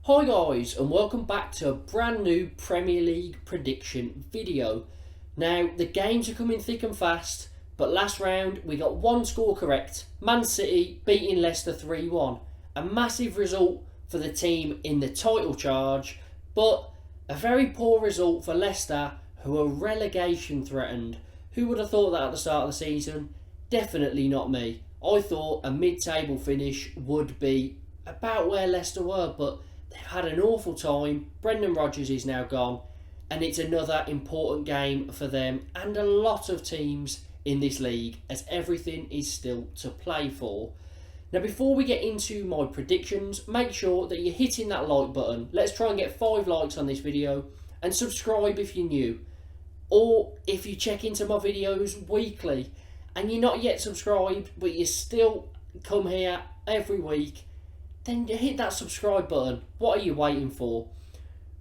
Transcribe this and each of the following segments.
Hi guys, and welcome back to a brand new Premier League prediction video. Now the games are coming thick and fast, but last round we got one score correct. Man City beating Leicester 3-1. A massive result for the team in the title charge, but a very poor result for Leicester, who are relegation threatened. Who would have thought that at the start of the season? Definitely not me. I thought a mid-table finish would be about where Leicester were, but they've had an awful time. Brendan Rodgers is now gone, and it's another important game for them and a lot of teams in this league, as everything is still to play for. Now, before we get into my predictions, make sure that you're hitting that like button. Let's try and get 5 likes on this video, and subscribe if you're new. Or if you check into my videos weekly and you're not yet subscribed, but you still come here every week, then hit that subscribe button. What are you waiting for?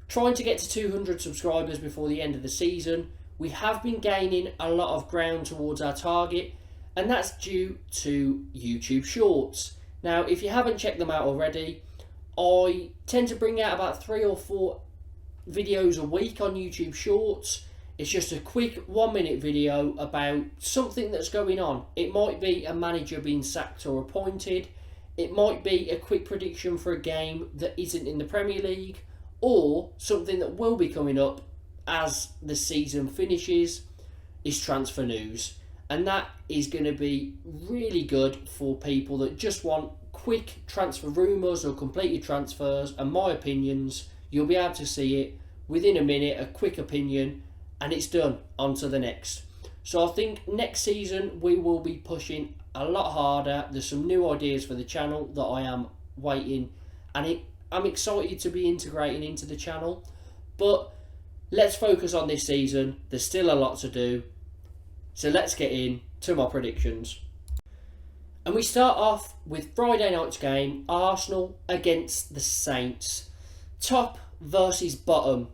Trying to get to 200 subscribers before the end of the season. We have been gaining a lot of ground towards our target, and that's due to YouTube Shorts. Now, if you haven't checked them out already, I tend to bring out about 3 or 4 videos a week on YouTube Shorts. It's just a quick 1-minute video about something that's going on. It might be a manager being sacked or appointed. It might be a quick prediction for a game that isn't in the Premier League, or something that will be coming up as the season finishes is transfer news. And that is going to be really good for people that just want quick transfer rumours or completed transfers and my opinions. You'll be able to see it within a minute, a quick opinion, and it's done. On to the next. So I think next season we will be pushing a lot harder. There's some new ideas for the channel that I am waiting, and I'm excited to be integrating into the channel. But let's focus on this season. There's still a lot to do. So let's get into my predictions. And we start off with Friday night's game, Arsenal against the Saints. Top versus bottom.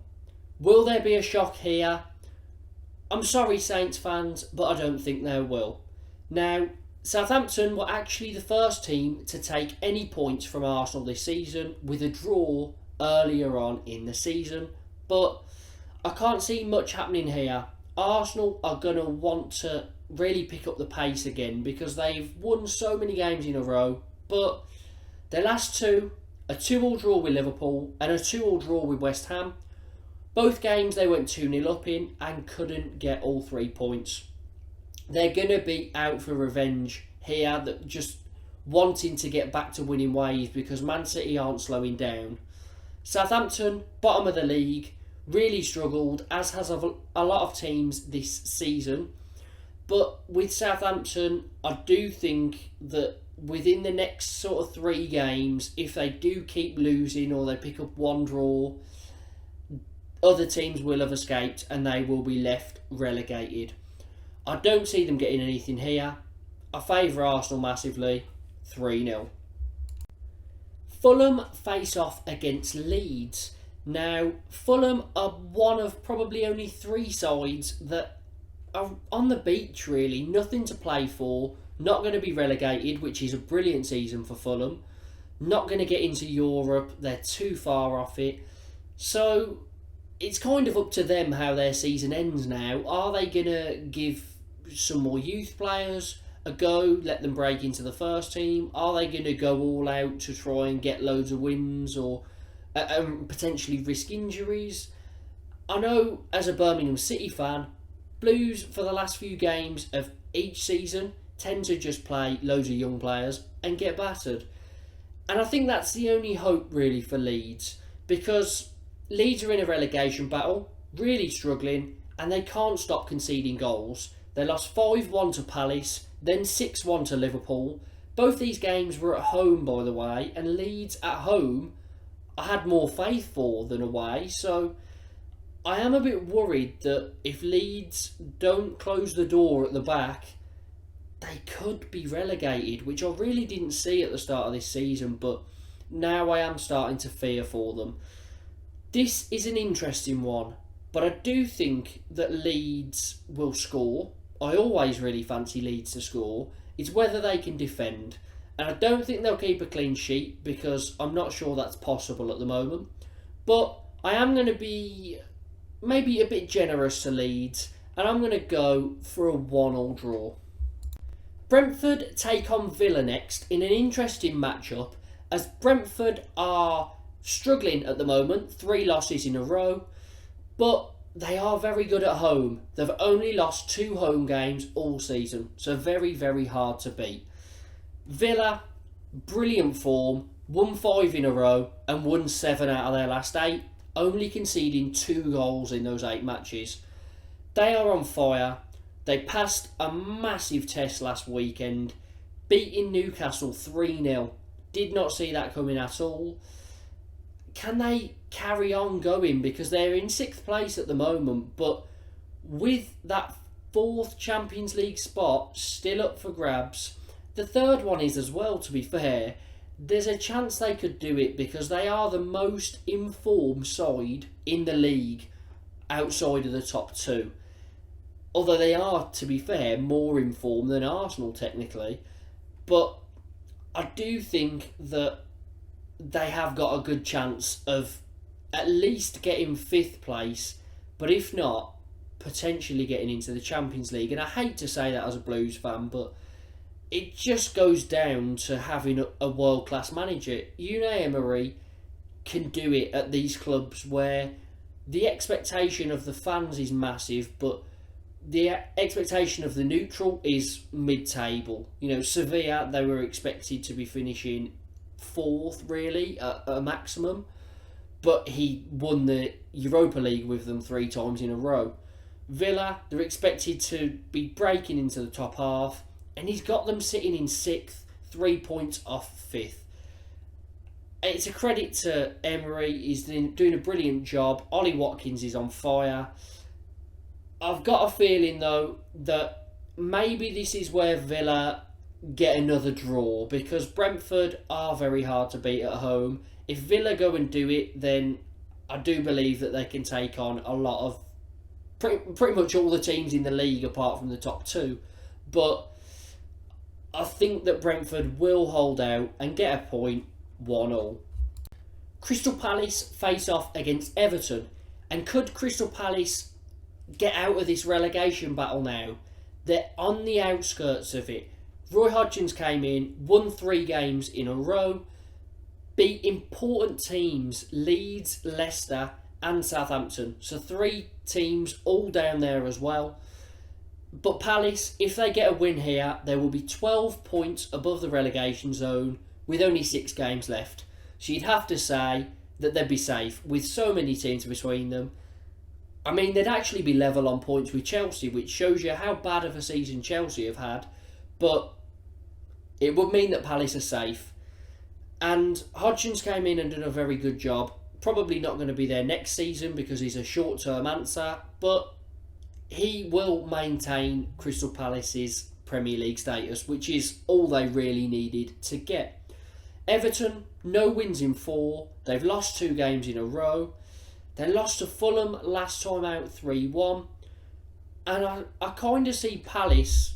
Will there be a shock here? I'm sorry, Saints fans, but I don't think there will. Now, Southampton were actually the first team to take any points from Arsenal this season, with a draw earlier on in the season. But I can't see much happening here. Arsenal are going to want to really pick up the pace again, because they've won so many games in a row. But their last two, a 2-2 draw with Liverpool and a 2-2 draw with West Ham. Both games they went 2-0 up in and couldn't get all 3 points. They're going to be out for revenge here, that just wanting to get back to winning ways, because Man City aren't slowing down. Southampton, bottom of the league, really struggled, as has a lot of teams this season. But with Southampton, I do think that within the next sort of 3 games, if they do keep losing or they pick up 1 draw, other teams will have escaped and they will be left relegated. I don't see them getting anything here. I favour Arsenal massively, 3-0. Fulham face off against Leeds. Now, Fulham are one of probably only 3 sides that are on the beach really, nothing to play for, not going to be relegated, which is a brilliant season for Fulham, not going to get into Europe, they're too far off it. So it's kind of up to them how their season ends now. Are they going to give some more youth players a go, let them break into the first team? Are they going to go all out to try and get loads of wins, or potentially risk injuries? I know as a Birmingham City fan, Blues for the last few games of each season tend to just play loads of young players and get battered. And I think that's the only hope really for Leeds, because Leeds are in a relegation battle, really struggling, and they can't stop conceding goals. They lost 5-1 to Palace, then 6-1 to Liverpool. Both these games were at home, by the way, and Leeds at home I had more faith for than away. So I am a bit worried that if Leeds don't close the door at the back, they could be relegated, which I really didn't see at the start of this season, but now I am starting to fear for them. This is an interesting one, but I do think that Leeds will score. I always really fancy Leeds to score. It's whether they can defend. And I don't think they'll keep a clean sheet because I'm not sure that's possible at the moment. But I am going to be maybe a bit generous to Leeds, and I'm going to go for a 1-1 draw. Brentford take on Villa next in an interesting matchup, as Brentford are struggling at the moment, 3 losses in a row, but they are very good at home. They've only lost 2 home games all season, so very, very hard to beat. Villa, brilliant form, won 5 in a row and won 7 out of their last 8, only conceding 2 goals in those 8 matches. They are on fire. They passed a massive test last weekend, beating Newcastle 3-0. Did not see that coming at all. Can they carry on going? Because they're in 6th place at the moment, but with that 4th Champions League spot still up for grabs, the 3rd one is as well, to be fair. There's a chance they could do it because they are the most informed side in the league outside of the top 2. Although they are, to be fair, more informed than Arsenal technically. But I do think that they have got a good chance of at least getting 5th place, but if not, potentially getting into the Champions League. And I hate to say that as a Blues fan, but it just goes down to having a world-class manager. Unai Emery can do it at these clubs where the expectation of the fans is massive, but the expectation of the neutral is mid-table. You know, Sevilla, they were expected to be finishing 4th, really, at a maximum. But he won the Europa League with them 3 times in a row. Villa, they're expected to be breaking into the top half, and he's got them sitting in 6th, 3 points off 5th. It's a credit to Emery. He's doing a brilliant job. Ollie Watkins is on fire. I've got a feeling, though, that maybe this is where Villa get another draw, because Brentford are very hard to beat at home. If Villa go and do it, then I do believe that they can take on a lot of pretty much all the teams in the league apart from the top 2. But I think that Brentford will hold out and get a point, 1-1. Crystal Palace face off against Everton. And could Crystal Palace get out of this relegation battle now? They're on the outskirts of it. Roy Hodgins came in, won 3 games in a row, beat important teams, Leeds, Leicester and Southampton. So 3 teams all down there as well. But Palace, if they get a win here, they will be 12 points above the relegation zone with only 6 games left. So you'd have to say that they'd be safe with so many teams between them. I mean, they'd actually be level on points with Chelsea, which shows you how bad of a season Chelsea have had. But it would mean that Palace are safe. And Hodgins came in and did a very good job. Probably not going to be there next season because he's a short-term answer. But he will maintain Crystal Palace's Premier League status, which is all they really needed to get. Everton, no wins in 4. They've lost 2 games in a row. They lost to Fulham last time out 3-1. And I kind of see Palace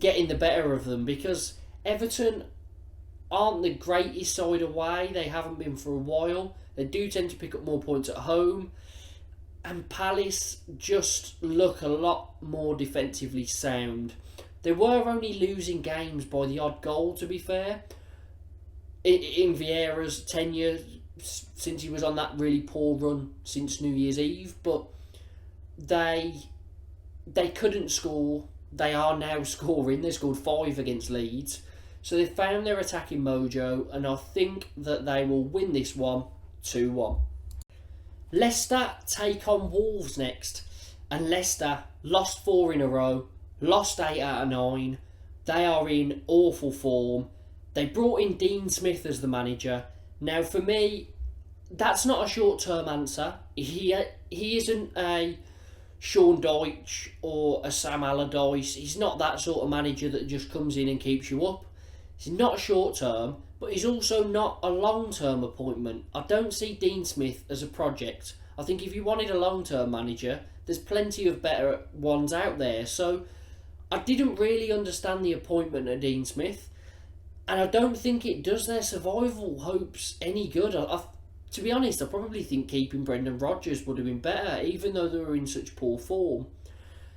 getting the better of them because Everton aren't the greatest side away. They haven't been for a while. They do tend to pick up more points at home. And Palace just look a lot more defensively sound. They were only losing games by the odd goal, to be fair. In Vieira's tenure, since he was on that really poor run since New Year's Eve. But they couldn't score. They are now scoring. They scored 5 against Leeds. So they found their attacking mojo, and I think that they will win this one 2-1. Leicester take on Wolves next. And Leicester lost 4 in a row, lost 8 out of 9. They are in awful form. They brought in Dean Smith as the manager. Now for me, that's not a short-term answer. He isn't a Sean Dyche or a Sam Allardyce. He's not that sort of manager that just comes in and keeps you up. He's not short-term, but he's also not a long-term appointment. I don't see Dean Smith as a project. I think if you wanted a long-term manager, there's plenty of better ones out there. So I didn't really understand the appointment of Dean Smith. And I don't think it does their survival hopes any good. To be honest, I probably think keeping Brendan Rodgers would have been better, even though they were in such poor form.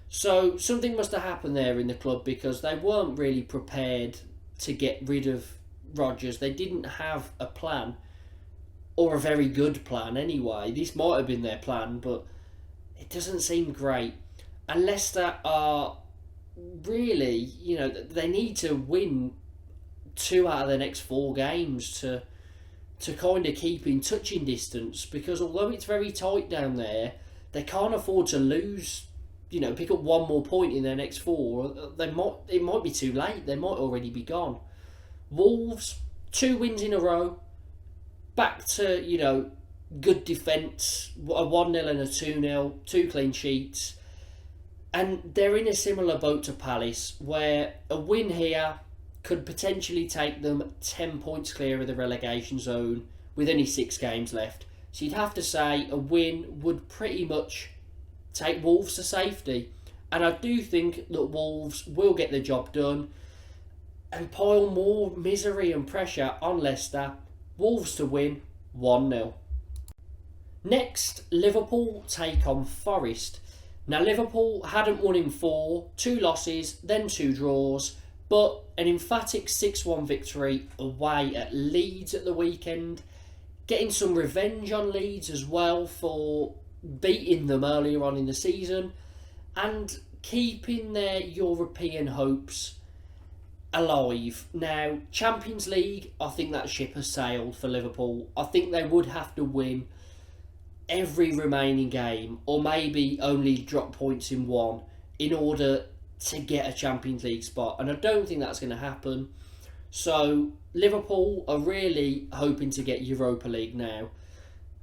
So something must have happened there in the club because they weren't really prepared to get rid of Rodgers. They didn't have a plan, or a very good plan anyway. This might have been their plan, but it doesn't seem great. And Leicester are really, they need to win 2 out of the next 4 games to kind of keep in touching distance, because although it's very tight down there, they can't afford to lose, pick up 1 more point in their next 4. It might be too late. They might already be gone. Wolves, 2 wins in a row, back to, good defence, a 1-0 and a 2-0, 2 clean sheets. And they're in a similar boat to Palace, where a win here could potentially take them 10 points clear of the relegation zone with only 6 games left. So you'd have to say a win would pretty much take Wolves to safety. And I do think that Wolves will get the job done and pile more misery and pressure on Leicester. Wolves to win 1-0. Next, Liverpool take on Forest. Now, Liverpool hadn't won in 4, 2 losses, then 2 draws, but an emphatic 6-1 victory away at Leeds at the weekend, getting some revenge on Leeds as well for beating them earlier on in the season, and keeping their European hopes alive. Now, Champions League, I think that ship has sailed for Liverpool. I think they would have to win every remaining game, or maybe only drop points in 1 in order to get a Champions League spot, and I don't think that's going to happen. So Liverpool are really hoping to get Europa League now.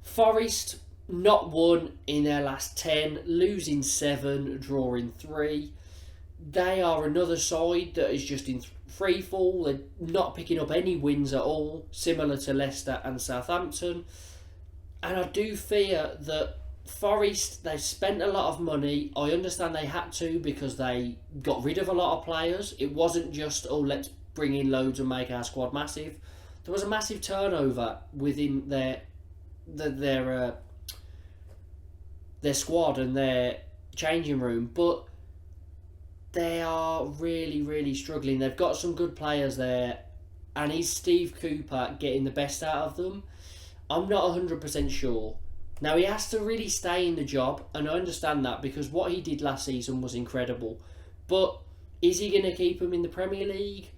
Forest, not won in their last 10, losing 7, drawing 3. They are another side that is just in free fall. They're not picking up any wins at all, similar to Leicester and Southampton. And I do fear that Forest, they've spent a lot of money. I understand they had to because they got rid of a lot of players. It wasn't just, let's bring in loads and make our squad massive. There was a massive turnover within their squad and their changing room. But they are really, really struggling. They've got some good players there. And is Steve Cooper getting the best out of them? I'm not 100% sure. Now, he has to really stay in the job, and I understand that because what he did last season was incredible. But is he going to keep him in the Premier League?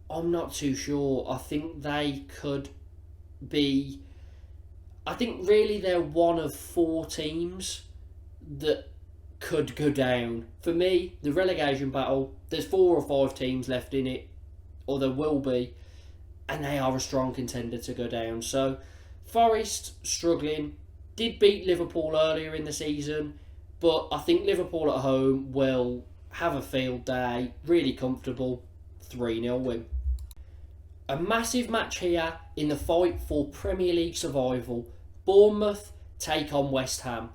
I'm not too sure. I think they could be... I think really they're one of 4 teams that could go down. For me, the relegation battle, there's 4 or 5 teams left in it, or there will be, and they are a strong contender to go down. So, Forest struggling, did beat Liverpool earlier in the season, but I think Liverpool at home will have a field day, really comfortable, 3-0 win. A massive match here in the fight for Premier League survival. Bournemouth take on West Ham.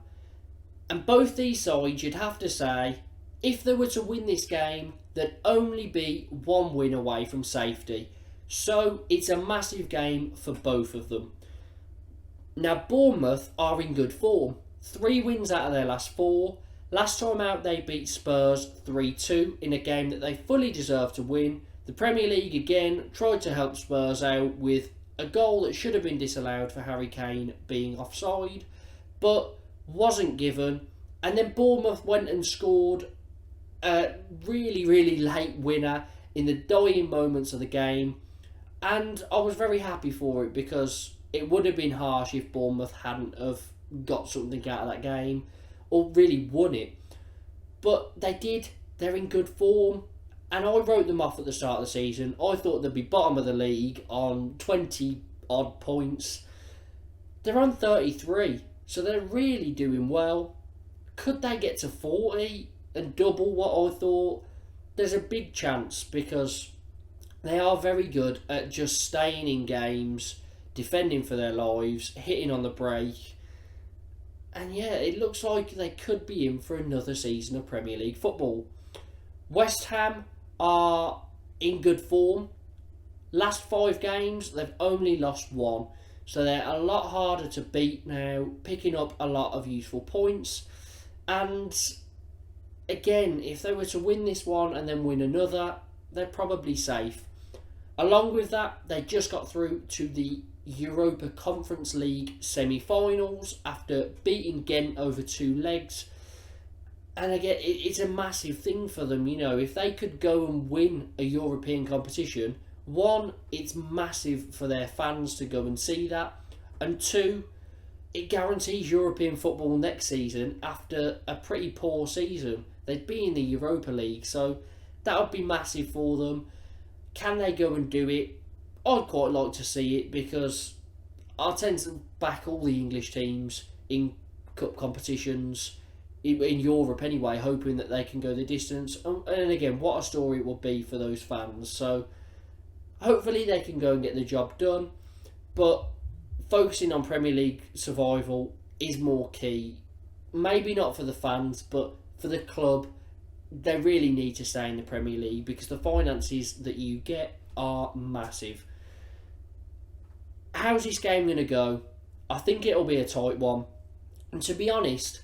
And both these sides, you'd have to say, if they were to win this game, they'd only be 1 win away from safety. So it's a massive game for both of them. Now, Bournemouth are in good form. 3 wins out of their last 4. Last time out, they beat Spurs 3-2 in a game that they fully deserved to win. The Premier League again tried to help Spurs out with a goal that should have been disallowed for Harry Kane being offside, but wasn't given. And then Bournemouth went and scored a really, really late winner in the dying moments of the game. And I was very happy for it because it would have been harsh if Bournemouth hadn't have got something out of that game or really won it. But they did. They're in good form. And I wrote them off at the start of the season. I thought they'd be bottom of the league on 20 odd points. They're on 33. So they're really doing well. Could they get to 40 and double what I thought? There's a big chance because they are very good at just staying in games, defending for their lives, hitting on the break. And yeah, it looks like they could be in for another season of Premier League football. West Ham are in good form. Last 5 games, they've only lost 1. So they're a lot harder to beat now, picking up a lot of useful points. And again, if they were to win this one and then win another, they're probably safe. Along with that, they just got through to the Europa Conference League semi-finals after beating Ghent over 2 legs. And again, it's a massive thing for them. You know, if they could go and win a European competition, one, it's massive for their fans to go and see that. And two, it guarantees European football next season after a pretty poor season. They'd be in the Europa League, so that would be massive for them. Can they go and do it? I'd quite like to see it, because I tend to back all the English teams in cup competitions, in Europe anyway, hoping that they can go the distance. And again, what a story it will be for those fans. So hopefully they can go and get the job done. But focusing on Premier League survival is more key. Maybe not for the fans, but for the club. They really need to stay in the Premier League, because the finances that you get are massive. How's this game going to go? I think it'll be a tight one. And to be honest,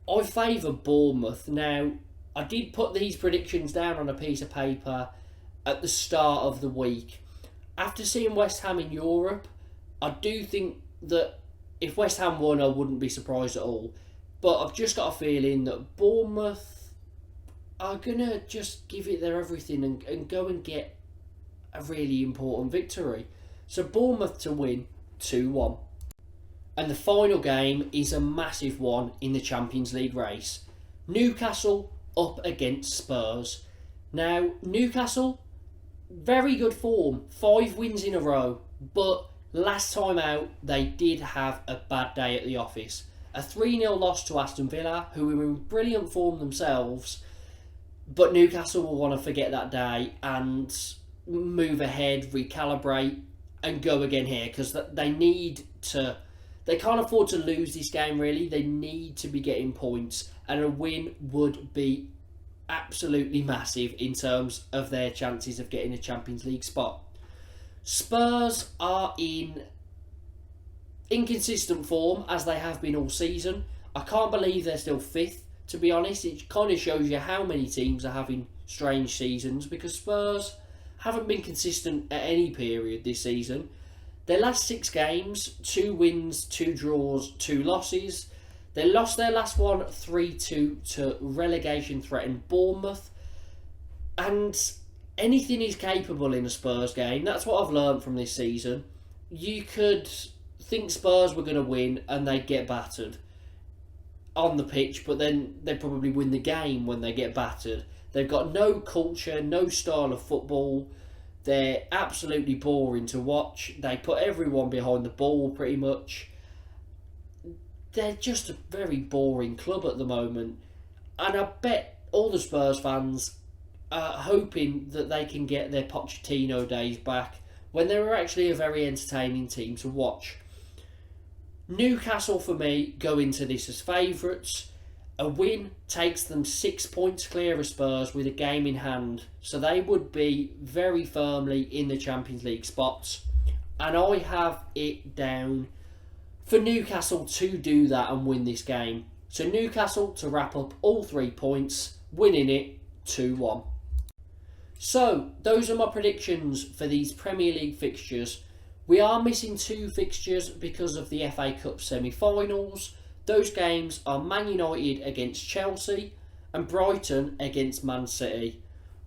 I favour Bournemouth. Now, I did put these predictions down on a piece of paper at the start of the week. After seeing West Ham in Europe, I do think that if West Ham won, I wouldn't be surprised at all. But I've just got a feeling that Bournemouth are going to just give it their everything and go and get a really important victory. So Bournemouth to win 2-1. And the final game is a massive one in the Champions League race. Newcastle up against Spurs. Now, Newcastle, very good form. 5 wins in a row. But last time out, they did have a bad day at the office. A 3-0 loss to Aston Villa, who were in brilliant form themselves. But Newcastle will want to forget that day and move ahead, recalibrate, and go again here, because they need to. They can't afford to lose this game, really. They need to be getting points, and a win would be absolutely massive in terms of their chances of getting a Champions League spot. Spurs are in inconsistent form, as they have been all season. I can't believe they're still 5th, to be honest. It kind of shows you how many teams are having strange seasons, because Spurs haven't been consistent at any period this season. Their last 6 games, 2 wins, 2 draws, 2 losses. They lost their last one 3-2 to relegation threatened Bournemouth. And anything is capable in a Spurs game. That's what I've learned from this season. You could think Spurs were going to win and they'd get battered on the pitch, but then they probably win the game when they get battered. They've got no culture, no style of football. They're absolutely boring to watch. They put everyone behind the ball pretty much. They're just a very boring club at the moment. And I bet all the Spurs fans are hoping that they can get their Pochettino days back, when they were actually a very entertaining team to watch. Newcastle, for me, go into this as favourites. A win takes them 6 points clear of Spurs with a game in hand. So they would be very firmly in the Champions League spots. And I have it down for Newcastle to do that and win this game. So Newcastle to wrap up all 3 points, winning it 2-1. So those are my predictions for these Premier League fixtures. We are missing 2 fixtures because of the FA Cup semi-finals. Those games are Man United against Chelsea and Brighton against Man City.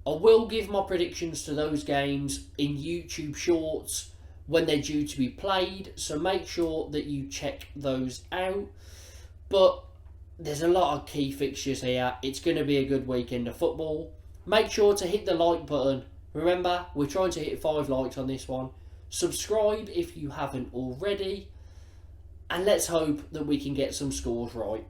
I will give my predictions to those games in YouTube Shorts when they're due to be played, so make sure that you check those out. But there's a lot of key fixtures here. It's going to be a good weekend of football. Make sure to hit the like button. Remember, we're trying to hit 5 likes on this one. Subscribe if you haven't already. And let's hope that we can get some scores right.